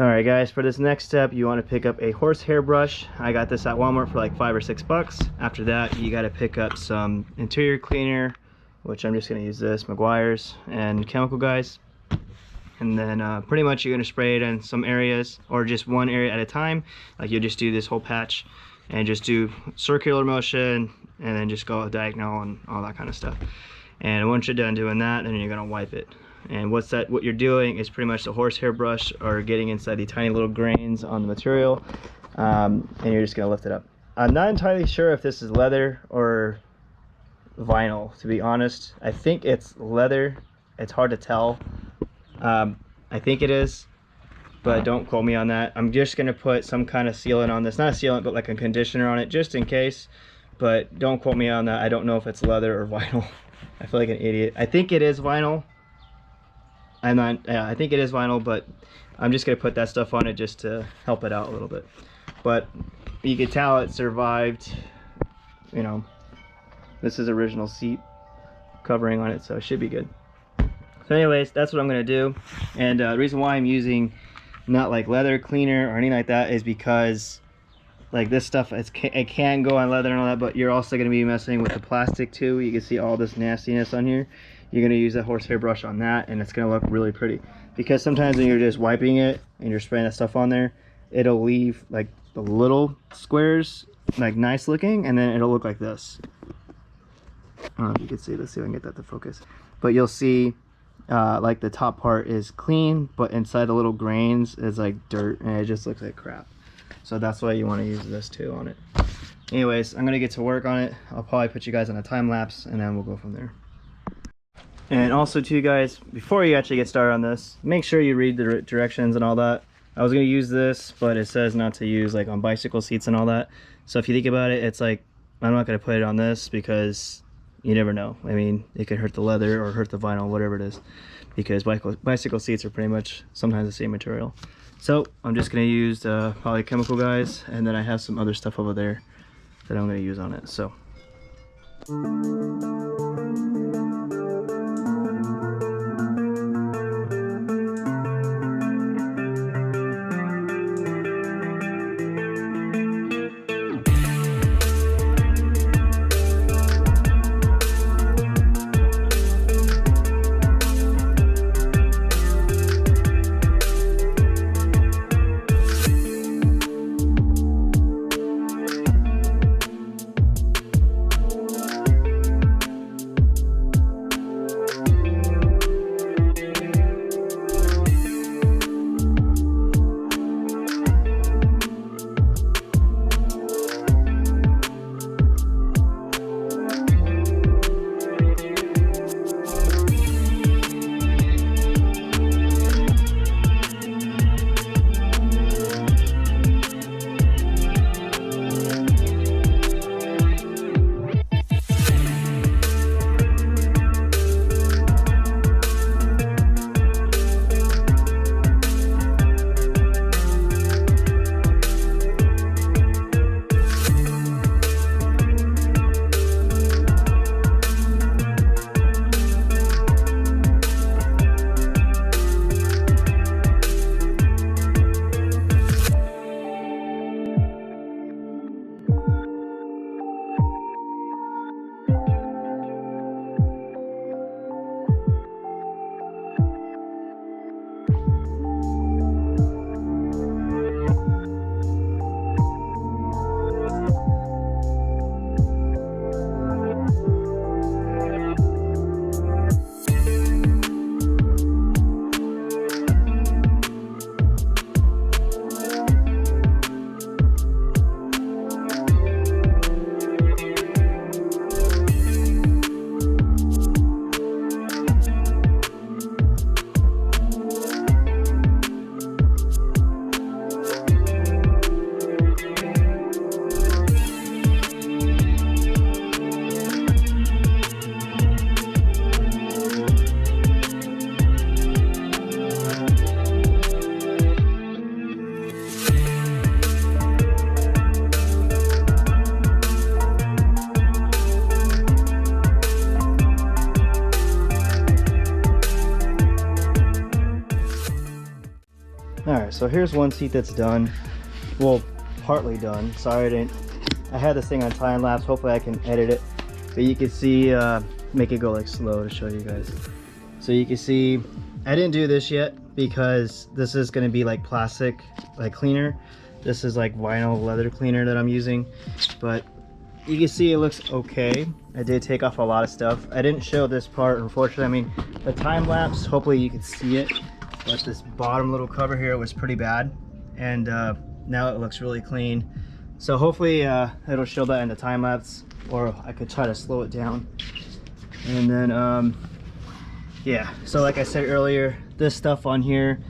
Alright guys, for this next step you want to pick up a horsehair brush. I got this at Walmart for like $5 or $6. After that you got to pick up some interior cleaner, which I'm just going to use this, Meguiar's and Chemical Guys. And then pretty much you're going to spray it in some areas or just one area at a time. Like you'll just do this whole patch and just do circular motion and then just go diagonal and all that kind of stuff. And once you're done doing that, then you're going to wipe it. And what you're doing is pretty much the horsehair brush or getting inside the tiny little grains on the material, and you're just going to lift it up. I'm not entirely sure if this is leather or vinyl, to be honest. I think it's leather. It's hard to tell. I think it is, but don't quote me on that. I'm just going to put some kind of sealant on this. Not a sealant, but like a conditioner on it, just in case. But don't quote me on that. I don't know if it's leather or vinyl. I feel like an idiot. I think it is vinyl. I think it is vinyl, but I'm just going to put that stuff on it just to help it out a little bit. But you can tell it survived, you know. This is original seat covering on it, so it should be good. So anyways, that's what I'm going to do. And the reason why I'm using not like leather cleaner or anything like that is because like this stuff, it can go on leather and all that, but you're also going to be messing with the plastic too. You can see all this nastiness on here. You're going to use that horsehair brush on that, and it's going to look really pretty. Because sometimes when you're just wiping it and you're spraying that stuff on there, it'll leave like the little squares like nice looking, and then it'll look like this. I don't know if you can see. Let's see if I can get that to focus. But you'll see like the top part is clean, but inside the little grains is like dirt, and it just looks like crap. So that's why you want to use this too on it. Anyways, I'm going to get to work on it. I'll probably put you guys on a time lapse, and then we'll go from there. And also to you guys, before you actually get started on this, make sure you read the directions and all that. I was going to use this, but it says not to use like on bicycle seats and all that. So if you think about it, it's like, I'm not going to put it on this because you never know. I mean, it could hurt the leather or hurt the vinyl, whatever it is. Because bicycle seats are pretty much sometimes the same material. So I'm just going to use probably Chemical Guys, and then I have some other stuff over there that I'm going to use on it. So. All right, so here's one seat that's done. Well, partly done. Sorry, I had this thing on time lapse. Hopefully I can edit it. So you can see, make it go like slow to show you guys. So you can see, I didn't do this yet because this is gonna be like plastic, like cleaner. This is like vinyl leather cleaner that I'm using. But you can see it looks okay. I did take off a lot of stuff. I didn't show this part, unfortunately. I mean, the time lapse, hopefully you can see it. But this bottom little cover here was pretty bad. And now it looks really clean. So hopefully it'll show that in the time lapse, or I could try to slow it down. And then yeah, so like I said earlier, this stuff on here,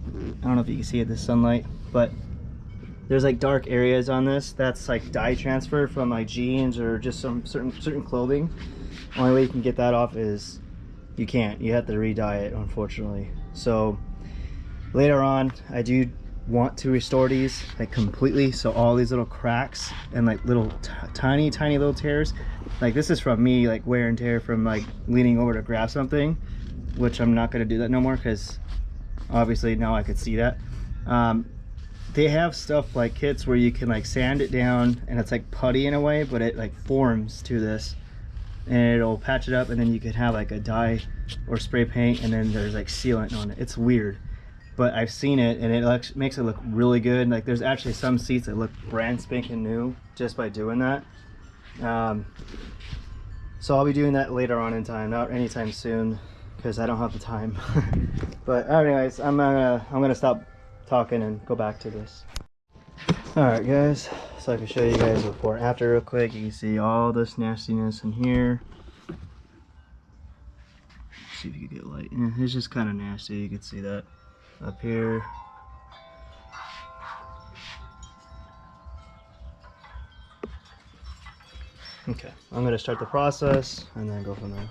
I don't know if you can see it, the sunlight, but there's like dark areas on this. That's like dye transfer from like jeans or just some certain clothing. Only way you can get that off is you can't. You have to re-dye it, unfortunately. So later on, I do want to restore these like completely. So all these little cracks and like little tiny little tears, like this is from me like wear and tear from like leaning over to grab something, which I'm not going to do that no more because obviously now I could see that. They have stuff like kits where you can like sand it down and it's like putty in a way, but it like forms to this and it'll patch it up, and then you could have like a dye or spray paint, and then there's like sealant on it. It's weird, but I've seen it and it makes it look really good. Like there's actually some seats that look brand spanking new just by doing that. So I'll be doing that later on in time, not anytime soon because I don't have the time. But anyways, I'm gonna stop talking and go back to this. All right guys, so I can show you guys before and after real quick. You can see all this nastiness in here. See if you can get light. Yeah, it's just kind of nasty. You can see that up here. Okay, I'm gonna start the process and then go from there.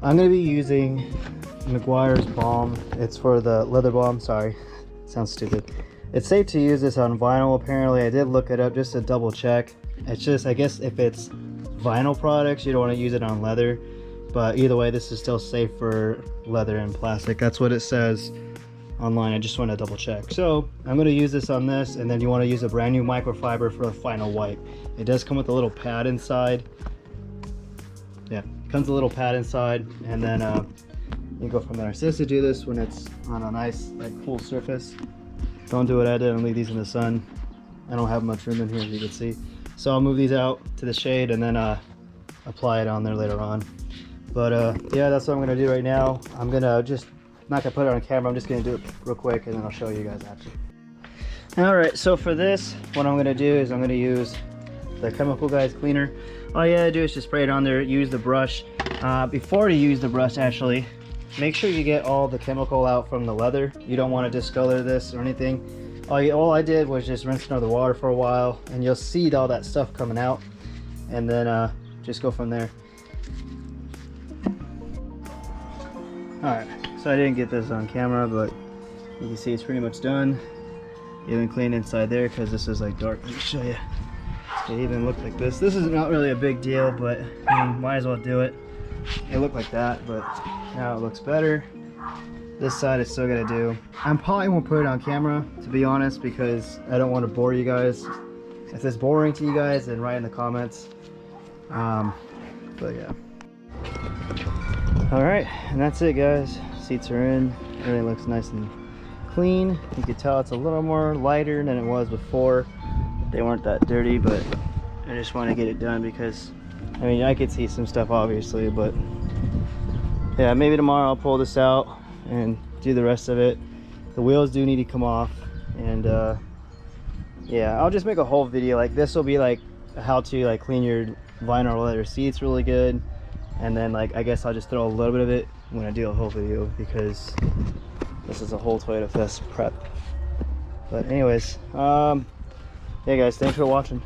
I'm going to be using McGuire's balm. It's for the leather balm. Sorry, sounds stupid. It's safe to use this on vinyl apparently. I did look it up just to double check. It's just, I guess if it's vinyl products, you don't want to use it on leather. But either way, this is still safe for leather and plastic. That's what it says online. I just want to double check. So I'm going to use this on this, and then you want to use a brand new microfiber for the final wipe. It does come with a little pad inside. Yeah, comes a little pad inside, and then you go from there. It says to do this when it's on a nice like cool surface. Don't do what I did and leave these in the sun. I don't have much room in here, as you can see. So I'll move these out to the shade and then apply it on there later on. But yeah, that's what I'm gonna do right now. I'm gonna just, not gonna put it on camera, I'm just gonna do it real quick and then I'll show you guys after. All right, so for this, what I'm gonna do is I'm gonna use the Chemical Guys cleaner. All you gotta do is just spray it on there, use the brush. Before you use the brush, actually, make sure you get all the chemical out from the leather. You don't want to discolor this or anything. All I did was just rinse it under the water for a while, and you'll see all that stuff coming out, and then just go from there. Alright, so I didn't get this on camera, but you can see it's pretty much done. Even clean inside there because this is like dark. Let me show you. It even looked like this. This is not really a big deal, but I mean, might as well do it. It looked like that, but now it looks better. This side is still gonna do. I probably won't put it on camera, to be honest, because I don't want to bore you guys If it's boring to you guys, then write in the comments. But yeah. All right, and that's it, guys. Seats are in. Everything looks nice and clean. You can tell it's a little more lighter than it was before. They weren't that dirty, but I just want to get it done because, I mean, I could see some stuff obviously, but yeah, maybe tomorrow I'll pull this out and do the rest of it. The wheels do need to come off, and yeah, I'll just make a whole video. Like, this will be like how to like clean your vinyl leather seats really good, and then like I guess I'll just throw a little bit of it when I do a whole video, because this is a whole Toyota Fest prep. But anyways, yeah guys, thanks for watching.